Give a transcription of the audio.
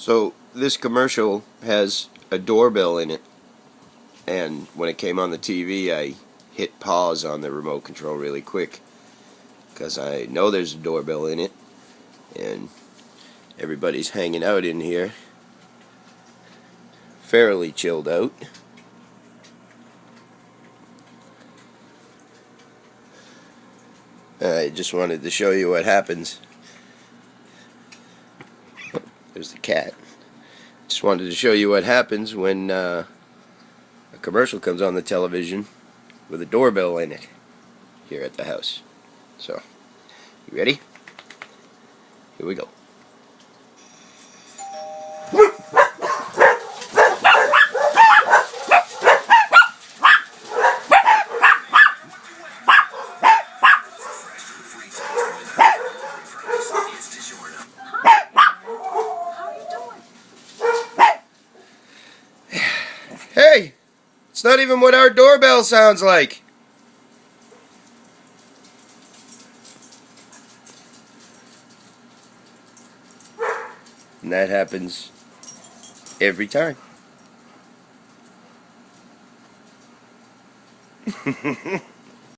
So this commercial has a doorbell in it, and when it came on the TV I hit pause on the remote control really quick because I know there's a doorbell in it and everybody's hanging out in here, fairly chilled out. I just wanted to show you what happens. There's the cat. Just wanted to show you what happens when a commercial comes on the television with a doorbell in it here at the house. So, you ready? Here we go. Hey! It's not even what our doorbell sounds like. And that happens every time.